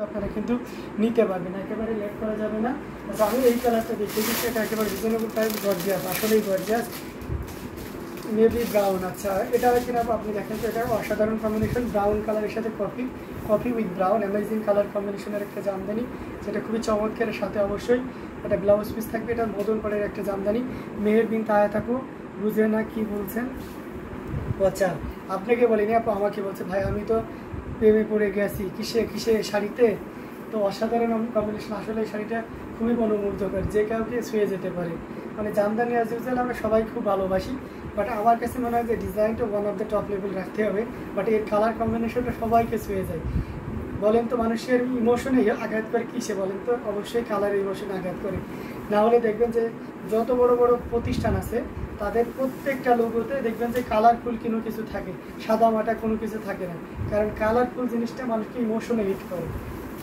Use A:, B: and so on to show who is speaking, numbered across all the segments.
A: আপনারা কিন্তু নিতে পারবেন, একেবারে লেট করা যাবে না। আচ্ছা, আমি এই কালারটা দেখিয়ে দিচ্ছি, এটা একেবারে রিজনেবল প্রাইস, গর্জিয়াস, আসলেই গর্জিয়াস, মেবি ব্রাউন। আচ্ছা, এটা কিনা আপনি দেখেন তো, এটা অসাধারণ কম্বিনেশন, ব্রাউন কালারের সাথে coffee with brown, amazing colour কম্বিনেশনের একটা জামদানি, যেটা খুবই চমৎকারের সাথে অবশ্যই এটা ব্লাউজ পিস থাকবে। এটা মদন পাড়ের একটা জামদানি, মেহের বিন তায়া থাকু, বুঝে না কি বলছেন। আচ্ছা, আপনাকে বলিনি আপু, আমাকে বলছে ভাই আমি তো প্রেমে পড়ে গেছি কিসে শাড়িতে। তো অসাধারণ কম্বিনেশন, আসলে এই শাড়িটা খুবই মনোমুগ্ধকর, যে কাউকে ছুঁয়ে যেতে পারে। মানে জামদানি অ্যাজ ইউজুয়াল আমরা সবাই খুব ভালোবাসি, বাট আমার কাছে মনে হয় যে ডিজাইনটা one of the top level রাখতে হবে, বাট এর কালার কম্বিনেশনটা সবাইকে ছুঁয়ে যায়। বলেন তো মানুষের ইমোশনে আঘাত করে কিসে, বলেন তো? অবশ্যই কালার ইমোশনে আঘাত করে। না হলে দেখবেন যে যত বড় বড় প্রতিষ্ঠান আছে তাদের প্রত্যেকটা লোগোতে দেখবেন যে কালারফুল কোনো কিছু থাকে, সাদা মাটা কোনো কিছু থাকে না, কারণ কালারফুল জিনিসটা মানুষকে ইমোশনে হিট করে,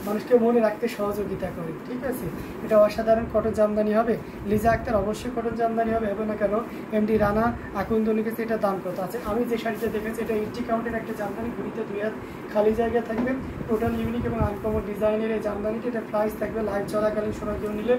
A: মানুষকে মনে রাখতে সহযোগিতা করে। ঠিক আছে, এটা অসাধারণ কটন জামদানি হবে, লিজা আক্তার অবশ্যই কটন জামদানি হবে, হবে না কেন? এমডি রানা আকুন্দ লিখেছে, এটা দাম কত আছে? আমি যে শাড়িটা দেখেছি এটা 80 কাউন্টের একটা জামদানি, ঘুরিতে 2 হাত খালি জায়গা থাকবে, টোটাল ইউনিক এবং আনকমন ডিজাইনের এই জামদানিটি। এটা প্রাইস থাকবে লাইভ চলাকালীন সময় কেউ নিলে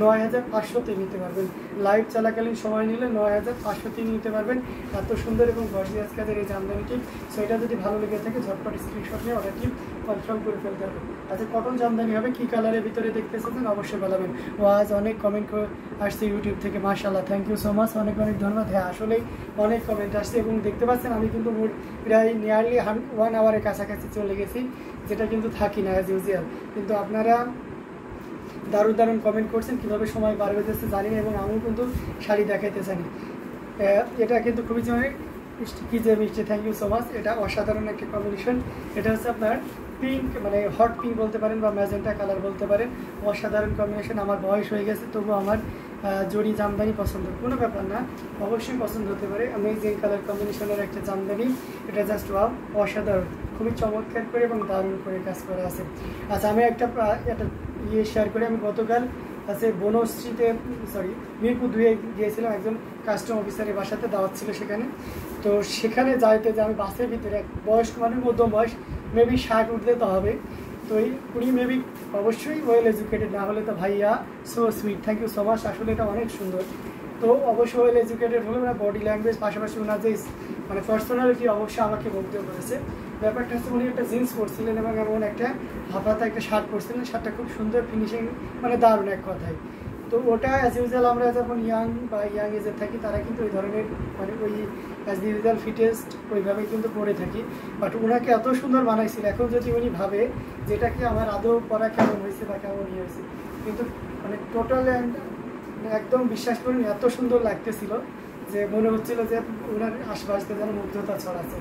A: 9500-তে নিতে পারবেন, লাইভ চলাকালীন সময় নিলে 9500-তে নিতে পারবেন। এত সুন্দর এবং গর্জিয়াস কাজের এই জামদানিটি। সো এটা যদি ভালো লেগে থাকে ঝটপট স্ক্রিনশট নিয়ে অর্ডারটি কনফার্ম করে ফেলতে হবে। আচ্ছা, কটন জামদানি হবে, কী কালারের ভিতরে দেখতে চাচ্ছেন অবশ্যই বলাবেন। ও আজ অনেক কমেন্ট আসছে ইউটিউব থেকে, মাশাআল্লাহ, থ্যাংক ইউ সো মাচ, অনেক অনেক ধন্যবাদ। হ্যাঁ, আসলেই অনেক কমেন্ট আসছে এবং দেখতে পাচ্ছেন আমি কিন্তু প্রায় নিয়ারলি 1 আওয়ারের কাছাকাছি চলে গেছি, যেটা কিন্তু থাকি না অ্যাজ ইউজুয়াল। কিন্তু আপনারা দারুণ দারুণ কমেন্ট করছেন, কীভাবে সময় বার হয়ে যাচ্ছে জানি না, এবং আমিও কিন্তু শাড়ি দেখাইতে জানি। এটা কিন্তু খুবই মিষ্টি, কী যে মিষ্টি, থ্যাংক ইউ সো মাচ। এটা অসাধারণ একটা কম্বিনেশন, এটা হচ্ছে আপনার পিঙ্ক, মানে হট পিঙ্ক বলতে পারেন বা ম্যাজেন্টা কালার বলতে পারেন, অসাধারণ কম্বিনেশন। আমার বয়স হয়ে গেছে, তবুও আমার জড়ি জামদানি পছন্দ, কোনো ব্যাপার না, অবশ্যই পছন্দ হতে পারে। অ্যামেজিং কালার কম্বিনেশনের একটা জামদানি, এটা জাস্ট ওয়াও, অসাধারণ, খুবই চমৎকার করে এবং দারুণ করে কাজ করা আছে। আচ্ছা, আমি একটা শেয়ার করি। আমি গতকাল আছে বনশ্রীতে, মিরপুর 2-এ গিয়েছিলাম, একজন কাস্টম অফিসারের বাসাতে দাওয়াত ছিল সেখানে। তো সেখানে যাইতে যে আমি বাসের ভিতরে এক বয়স্ক মানে মধ্যম বয়স, মেবি 60 উঠতে তো হবে, তো উনি মেবি অবশ্যই ওয়েল এডুকেটেড, না হলে তো ভাইয়া so sweet, thank you so much, আসলে এটা অনেক সুন্দর। তো অবশ্যই ওয়েল এডুকেটেড হলে ওনার বডি ল্যাঙ্গুয়েজ, পাশাপাশি ওনার যে মানে পার্সোনালিটি অবশ্যই আমাকে মুগ্ধ করেছে। ব্যাপারটা হচ্ছে উনি একটা জিন্স পরছিলেন এবং এমন একটা হাফাতা একটা শার্ট পরছিলেন, শার্টটা খুব সুন্দর ফিনিশিং, মানে দারুণ এক কথায়। তো ওটা অ্যাজ ইউজুয়াল আমরা যখন ইয়াং এজে থাকি তারা কিন্তু ওই ধরনের মানে ওই অ্যাজ ইউজুয়াল ফিটেস্ট ওইভাবে কিন্তু পরে থাকি, বাট ওনাকে এত সুন্দর বানাইছিল। এখন যদি উনি ভাবে যেটা কি আমার আদৌ পরা কেমন হয়েছে বা কেমন ইয়ে হয়েছে, কিন্তু মানে টোটাল একদম বিশ্বাস করুন এত সুন্দর লাগতেছিল যে মনে হচ্ছিল যে ওনার আশপাশে যেন মুগ্ধতা ছড়াচ্ছে।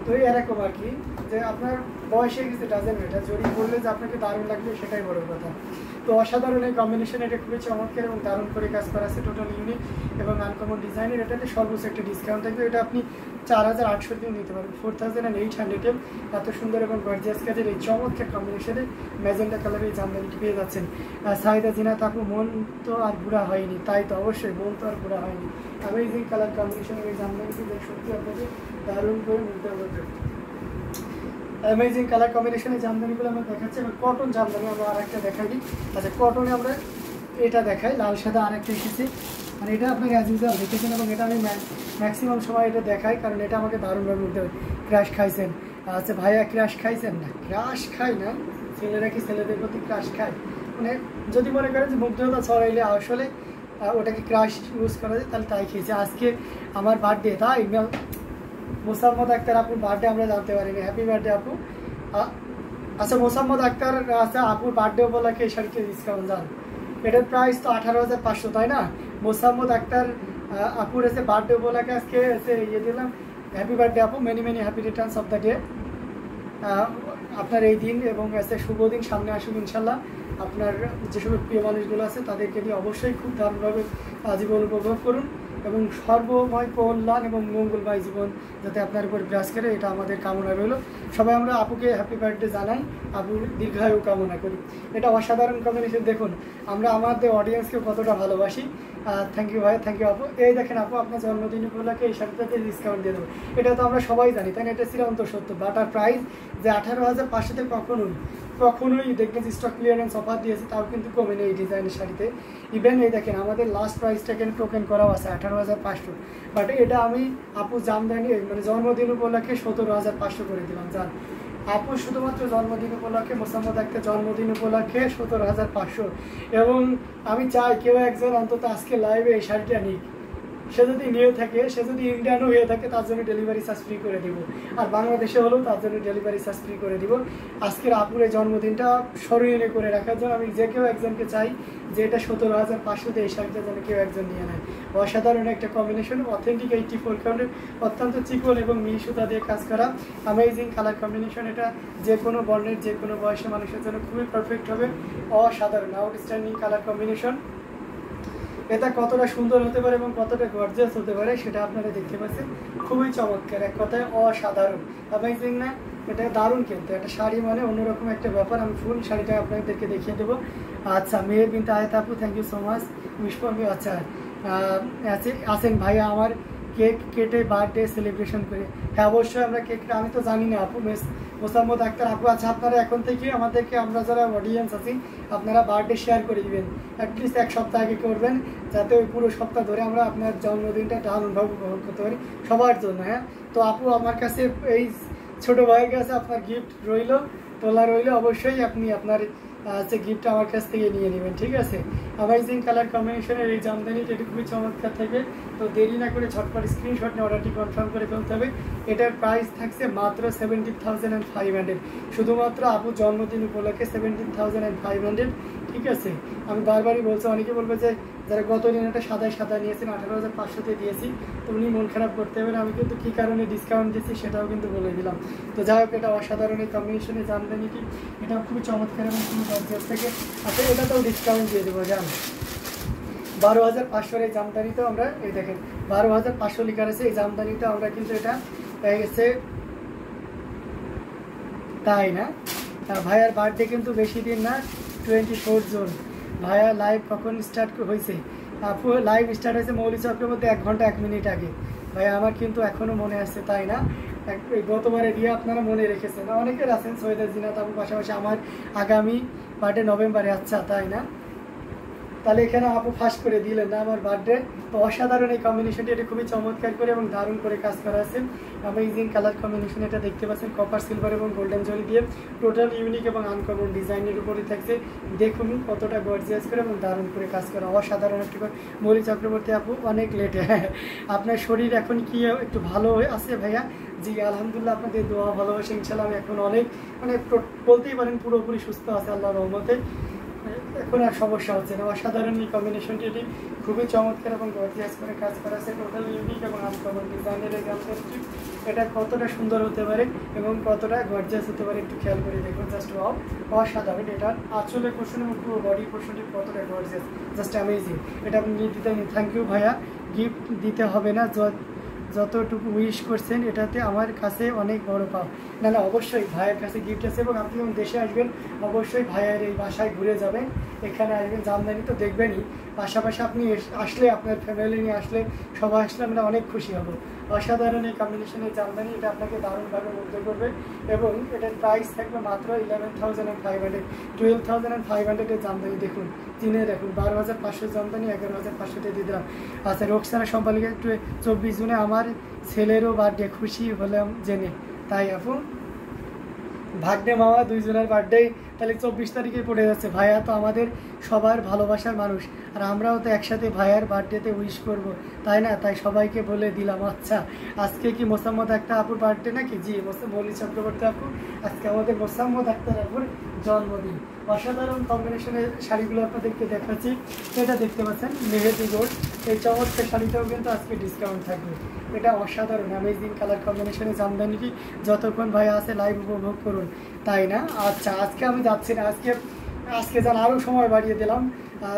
A: তো এরকম আর কি, যে আপনার বয়সে কিছু ডাজেন্ট ম্যাটার, জড়ি বললে যে আপনাকে দারুণ লাগবে সেটাই বড় কথা। তো অসাধারণ এই কম্বিনেশন, এটা খুবই চমৎকার এবং দারুণ করে কাজ করা আছে, টোটাল ইউনিক এবং আনকমন ডিজাইনের। এটাতে সর্বোচ্চ একটা ডিসকাউন্ট থাকবে, এটা আপনি 4800 দিয়ে নিতে পারবেন, 4800 এত সুন্দর এবং গর্জিয়াস কাজের এই চমৎকার কম্বিনেশনে ম্যাজেন্টা কালারের এই জামদানিটি পেয়ে যাচ্ছেন। সাহিদা জিনাত আপু, মন তো আর বুড়া হয়নি, তাই তো অবশ্যই মন তো আর বুড়া হয়নি। অ্যামেজিং কালার কম্বিনেশনের এই জামদানিটি যে সত্যি আপনাকে দারুণ করে মুগ্ধ করবে। অ্যামেজিং কালার কম্বিনেশনের জামদানিগুলো আমরা দেখাচ্ছি। এবার কটন জামদানি আমরা আরেকটা দেখাই দিই। আচ্ছা, কটনে আমরা এটা দেখাই, লাল সাদা আরেকটা এসেছে, মানে এটা আপনাকে অ্যাজ ইউজুয়াল দেখেছেন এবং এটা আমি ম্যাক্সিমাম সময় এটা দেখাই, কারণ এটা আমাকে দারুণভাবে মুগ্ধ হয়। ক্র্যাশ খাইছেন? আচ্ছা ভাইয়া, ক্র্যাশ খাইছেন? না, ক্র্যাশ খাই না, ছেলেরা কি ছেলেদের প্রতি ক্র্যাশ খায়? মানে যদি মনে করেন যে মুগ্ধতা ছড়াইলে আসলে ওটাকে ক্রাশ ইউজ করা যায়, তাহলে তাই খেয়েছি। আজকে আমার বার্থডে, তাই মোসাম্মদ আক্তার আপুর বার্থডে আমরা জানতে পারিনি, হ্যাপি বার্থডে আপু। আচ্ছা, মোসাম্মদ আক্তার আচ্ছা আপুর বার্থডে উপলক্ষে এই শাড়িকে ডিসকাউন্ট জান, এটার প্রাইস তো 18,500, তাই না? মোসাম্মদ আক্তার আপুর এসে বার্থডে উপলক্ষে আজকে এসে ইয়ে দিলাম, হ্যাপি বার্থডে আপু, many many happy Returns of the day. আপনার এই দিন এবং এসে শুভ দিন সামনে আসুক ইনশাল্লাহ। আপনার যেসব প্রিয় মানুষগুলো আছে তাদেরকে নিয়ে অবশ্যই খুব দারুণভাবে জীবন উপভোগ করুন এবং সর্বময় কল্যাণ এবং মঙ্গলময় জীবন যাতে আপনার উপর বিরাজ করে, এটা আমাদের কামনা রইল। সবাই আমরা আপুকে হ্যাপি বার্থডে জানাই, আপুর দীর্ঘায়ু কামনা করি। এটা অসাধারণ কম্বিনেশন, দেখুন আমরা আমাদের অডিয়েন্সকে কতটা ভালোবাসি। থ্যাংক ইউ ভাই, থ্যাংক ইউ আপু। এই দেখেন আপু, আপনার জন্মদিন উপলক্ষে এই শাড়িটাতে ডিসকাউন্ট দিয়ে দেবো, এটা তো আমরা সবাই জানি, তাই না? এটা চিরন্ত সত্য, বাটার প্রাইস যে 18,500 কখনোই কখনোই দেখবেন যে স্টক ক্লিয়ারেন্স অফার দিয়েছে তাও কিন্তু কমে নেই এই ডিজাইনের শাড়িতে। ইভেন এই দেখেন আমাদের লাস্ট প্রাইসটা এখানে টোকেন করাও আছে 18,500, বাট এটা আমি আপু জামদানি মানে জন্মদিন উপলক্ষে 17,500 করে দিলাম। জান আপু শুধুমাত্র জন্মদিন উপলক্ষে, মোসাম্মদ আক্তার জন্মদিন উপলক্ষে 17,500। এবং আমি চাই কেউ একজন অন্তত আজকে লাইভে এই শাড়িটা নিক। সে যদি নিয়ে থাকে, সে যদি ইন্ডিয়ানও হয়ে থাকে, তার জন্য ডেলিভারি চার্জ ফ্রি করে দিব। আর বাংলাদেশে হলেও তার জন্য ডেলিভারি চার্জ ফ্রি করে দিব। আজকের আপুর এই জন্মদিনটা স্মরণীয় করে রাখার জন্য আমি যে কেউ একজনকে চাই যে এটা 17,500 এই শাড়িটা যেন কেউ একজন নিয়ে নেয়। অসাধারণ একটা কম্বিনেশন, অথেন্টিক 84 কাউন্টের অত্যন্ত চিকন এবং মিহি সুতা দিয়ে কাজ করা অ্যামেজিং কালার কম্বিনেশন। এটা যে কোনো বর্ণের যে কোনো বয়সের মানুষের জন্য খুবই পারফেক্ট হবে। অসাধারণ আউটস্ট্যান্ডিং কালার কম্বিনেশন। এটা কতটা সুন্দর হতে পারে এবং কতটা গর্জিয়াস হতে পারে সেটা আপনারা দেখতে পাচ্ছেন। খুবই চমৎকার, এক কথায় অসাধারণ, অ্যামেজিং না? এটা দারুণ, কিন্তু একটা শাড়ি মানে অন্যরকম একটা ব্যাপার। আমি ফুল শাড়িটা আপনাদেরকে দেখিয়ে দেবো। আচ্ছা, মেহের বিনতে আয়েত আপু, থ্যাংক ইউ সো মাচ। উইশফর্মি, আচ্ছা আছেন ভাইয়া আমার কেক কেটে বার্থডে সেলিব্রেশন করে। হ্যাঁ অবশ্যই আমরা কেক, আমি তো জানি না আপু, মোসাম্মদ আক্তার আপু। আচ্ছা, আপনারা এখন থেকে আমাদেরকে, আমরা যারা অডিয়েন্স আছি, আপনারা বার্থডে শেয়ার করে দিবেন। অ্যাটলিস্ট এক সপ্তাহ আগে করবেন, যাতে ওই পুরো সপ্তাহ ধরে আমরা আপনার জন্মদিনটা দারুণভাবে উপভোগ করতে পারি সবার জন্য। হ্যাঁ তো আপু, আমার কাছে এই ছোটো ভাইয়ের কাছে আপনার গিফট রইল, তোলা রইল। অবশ্যই আপনি আপনার যে গিফট আমার কাছ থেকে নিয়ে নেবেন, ঠিক আছে? অ্যামেজিং কালার কম্বিনেশনের এই জামদানিটা এটি খুবই চমৎকার থাকবে। তো দেরি না করে ঝটপট স্ক্রিনশট নিয়ে অর্ডারটি কনফার্ম করে ফেলতে হবে। এটার প্রাইস থাকছে মাত্র 17,500, শুধুমাত্র আপুর জন্মদিন উপলক্ষে 17,500, ঠিক আছে? আমি বারবারই বলছি, অনেকে বলবে যে যারা গত দিন একটা সাদা নিয়েছেন 18,500-তে দিয়েছি, তো উনি মন খারাপ করতে হবে। আমি কিন্তু কী কারণে ডিসকাউন্ট দিচ্ছি সেটাও কিন্তু বলে দিলাম। তো যাই হোক, এটা অসাধারণ এই কম্বিনেশনে জামদানিটি, এটা খুবই চমৎকার এবং খুবই গর্জিয়াস থেকে। আচ্ছা, এটাতেও ডিসকাউন্ট দিয়ে দেবো। জান 12,500 এই জামদানিতেও আমরা, এই দেখেন 12,500 লিখা আছে এই জামদানিতে আমরা কিন্তু এটা পেয়ে গেছে, তাই না? ভাইয়ার বার্থডে কিন্তু বেশি দিন না, 24 জুন। ভাইয়া লাইভ কখন স্টার্ট হয়েছে? আপু লাইভ স্টার্ট হয়েছে মৌলি চক্রবর্তী 1 ঘন্টা 1 মিনিট আগে। ভাইয়া আমার কিন্তু এখনও মনে আছে, তাই না? গতবারে দিয়ে আপনারা মনে রেখেছেন, অনেকের আছেন। সৈয়দ জিনাত আপু, পাশাপাশি আমার আগামী বার্থডে নভেম্বরে। আচ্ছা, তাই না? তাহলে এখানে আপু ফাঁস করে দিলেন না আমার বার্থডে। তো অসাধারণ এই কম্বিনেশনটি, এটা খুবই চমৎকার করে এবং দারুণ করে কাজ করা আছে। অ্যামেজিং কালার কম্বিনেশন, এটা দেখতে পাচ্ছেন কপার সিলভার এবং গোল্ডেন জরি দিয়ে টোটাল ইউনিক এবং আনকমন ডিজাইনের উপরে থাকছে। দেখুন কতটা গর্জিয়াস করে এবং দারুণ করে কাজ করা, অসাধারণ একটি। মৌলি চক্রবর্তী আপু, অনেক লেটে। আপনার শরীর এখন কি একটু ভালো আছে ভাইয়া? জি আলহামদুলিল্লাহ, আপনাদের দোয়া ভালোবাসা ইনশাল্লাহ আমি এখন অনেক, মানে বলতেই পারেন পুরোপুরি সুস্থ আছে আল্লাহর রহমতে। এখন আর সমস্যা হচ্ছে না। অসাধারণ এই কম্বিনেশনটি, এটি খুবই চমৎকার এবং গর্জিয়াস করে কাজ করা আছে। টোটাল ইউনিক এবং আনকমন ডিজাইনের এই জামদানিটি, এটা কতটা সুন্দর হতে পারে এবং কতটা গর্জিয়াস হতে পারে একটু খেয়াল করে দেখুন। জাস্ট ওয়াও, অসাধারণ। এটার আঁচলের পোর্শন এবং পুরো বডি পোর্শনটি কতটা গর্জিয়াস, জাস্ট অ্যামেজিং। এটা আপনি দিতে, থ্যাংক ইউ ভাইয়া। গিফট দিতে হবে না, যতটুকু উইশ করছেন এটাতে আমার কাছে অনেক বড় পাও। না না, অবশ্যই ভাইয়ের কাছে গিফট আছে। এবং আপনি যখন দেশে আসবেন অবশ্যই ভাইয়ের এই বাসায় ঘুরে যাবেন, এখানে আসবেন, জামদানি তো দেখবেনই। পাশাপাশি আপনি আসলে, আপনার ফ্যামিলি নিয়ে আসলে, সবাই আসলে আমরা অনেক খুশি হব। অসাধারণ এই কম্বিনেশনের জামদানি, এটা আপনাকে দারুণভাবে মুগ্ধ করবে। এবং এটার প্রাইস থাকবে মাত্র 11,500, 12,500 জামদানি। দেখুন চিনে দেখুন, 12,500 জামদানি 11,500 দিয়ে দিলাম। আচ্ছা, রোকসানা সম্পালিকা, একটু 24 জুনে আমার ছেলেরও বার্থডে, খুশি হলাম জেনে। তাই আপু, ভাগ্নে মামা 2 জনের বার্থডে তাহলে 24 তারিখে পড়ে যাচ্ছে। ভাইয়া তো আমাদের সবার ভালোবাসার মানুষ, আর আমরাও তো একসাথে ভাইয়ার বার্থডেতে উইশ করব, তাই না? তাই সবাইকে বলে দিলাম। আচ্ছা, আজকে কি মোসাম্মদ আক্তার আপুর বার্থডে নাকি? জি, মৌলি চক্রবর্তী আপু, আজকে আমাদের মোসাম্মদ আক্তার আপুর জন্মদিন। অসাধারণ কম্বিনেশনের শাড়িগুলো আপনাদেরকে দেখাচ্ছি। এটা দেখতে পাচ্ছেন মেহেদি গোল্ড, এই চমৎকার শাড়িটাও কিন্তু আজকে ডিসকাউন্ট থাকবে। এটা অসাধারণ অ্যামেজিং কালার কম্বিনেশনের জামদানিটি, যতক্ষণ ভাই আছে লাইভ উপভোগ করুন, তাই না? আচ্ছা, আজকে আমি যাচ্ছি না, আজকে যেন আরও সময় বাড়িয়ে দিলাম।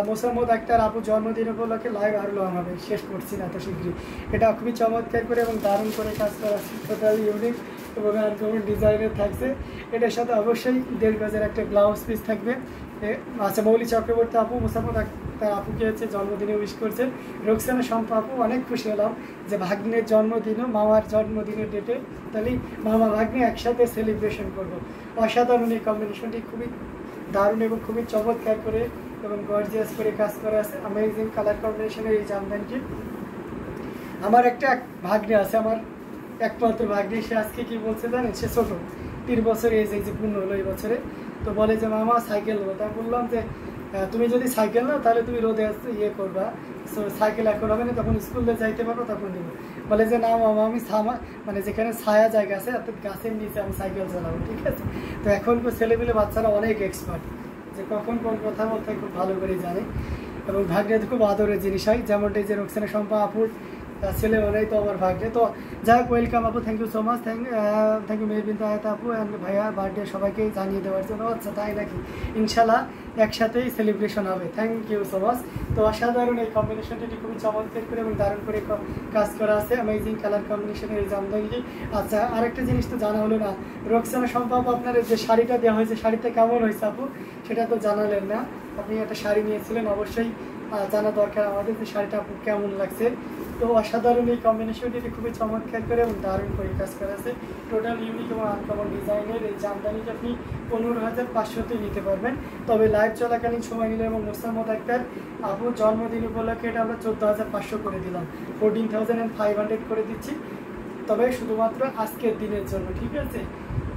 A: মোসাম্মদ আক্তার আপু জন্মদিন উপলক্ষে লাইভ আরও লং হবে, শেষ করছি না এত শীঘ্রই। এটা খুবই চমৎকার করে এবং দারুণ করে কাজ করা, টোটাল ইউনিক এবং আনকমন ডিজাইনের থাকছে। এটার সাথে অবশ্যই 1.5 গজের একটা ব্লাউজ পিস থাকবে, আচ্ছা, মৌলি চক্রবর্তী আপু মুসাফত তার আপুকে হচ্ছে জন্মদিনে উইশ করছেন। রোকসানা শম্পা আপু অনেক খুশি হলাম যে ভাগ্নের জন্মদিনও মামার জন্মদিনের ডেটে তাহলে মামা ভাগ্নে একসাথে সেলিব্রেশন করব। অসাধারণ এই কম্বিনেশনটি খুবই দারুণ এবং খুবই চমৎকার করে এবং গর্জিয়াস করে কাজ করা আছে। অ্যামেজিং কালার কম্বিনেশনের এই জামদানিটি। আমার একটা ভাগ্নে আছে, আমার একমাত্র ভাগ্নে, সে আজকে কি বলছে জানেন, সে ছোটো 3 বছর এজ, এই যে পূর্ণ হলো এই বছরে। তো বলে যে মামা সাইকেল নেবো। তা বললাম যে তুমি যদি সাইকেল নাও তাহলে তুমি রোদে ইয়ে করবা, সো সাইকেল এখন হবে না, তখন স্কুলে যাইতে পারবো তখন দেবো। বলে যে না মামা আমি মানে যেখানে ছায়া জায়গা আছে অর্থাৎ গাছের নিচে আমি সাইকেল চালাবো, ঠিক আছে। তো এখন ছেলেমেলে বাচ্চারা অনেক এক্সপার্ট, যে কখন কোন কথা বলতে খুব ভালো করে জানে এবং ভাগ্নে খুব আদরের জিনিস হয়। যেমনটা যে রোকসানা শম্পা আপুর ছেলে ওরাই তো আমার ভাগ্নে। তো যাই হোক, ওয়েলকাম আপু, thank you so much, thank you Mehbinta Ayat আপু অ্যান্ড ভাইয়া বার্থডে সবাইকে জানিয়ে দেওয়ার জন্য। আচ্ছা তাই নাকি, ইনশাল্লাহ একসাথেই সেলিব্রেশন হবে, থ্যাংক ইউ সো মাচ। তো অসাধারণ এই কম্বিনেশনটি খুবই চমৎকার করে এবং দারুণ করে কাজ করা আছে, অ্যামেজিং কালার কম্বিনেশনের এই জামদানিটি। আচ্ছা আরেকটা জিনিস তো জানা হলো না, রোকসানা শম্পা আপু আপনার যে শাড়িটা দেওয়া হয়েছে শাড়িতে কেমন হয়েছে আপু, সেটা তো জানালেন না। আপনি একটা শাড়ি নিয়েছিলেন, অবশ্যই জানা দরকার আমাদের যে শাড়িটা আপু কেমন লাগছে। তো অসাধারণ এই কম্বিনেশনটি খুবই চমৎকার করে এবং দারুণ করে কাজ করা আছে। টোটাল ইউনিক এবং আনকমন ডিজাইনের এই জামদানিটা আপনি 15,500-তে নিতে পারবেন। তবে লাইভ চলাকালীন সময় নিলে এবং মোসাম্মদ আক্তার আপুর জন্মদিন উপলক্ষে এটা আমরা 14,500 করে দিলাম, 14,500 করে দিচ্ছি। তবে শুধুমাত্র আজকের দিনের জন্য, ঠিক আছে,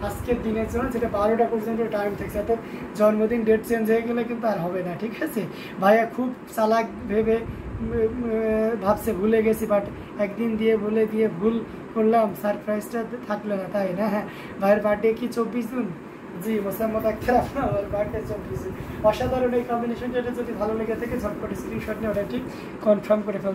A: আজকের দিনের জন্য, যেটা 12টা পর্যন্ত টাইম থাকছে। অর্থাৎ জন্মদিন ডেট চেঞ্জ হয়ে গেলে কিন্তু আর হবে না, ঠিক আছে। ভাইয়া খুব চালাক ভেবে ভাবছে ভুলে গেছি, বাট একদিন দিয়ে ভুল করলাম, সারপ্রাইজটা থাকলো না, তাই না। হ্যাঁ, ভাইয়ের বার্থডে কি 24 জুন? জি, মোসাম্মদ আক্তার আপনার বার্থডে 24 জুন। অসাধারণ এই কম্বিনেশনটা, যদি ভালো লেগে থাকে ঝটপট স্ক্রিনশট নিয়ে ওটা ঠিক কনফার্ম করে ফেলুন।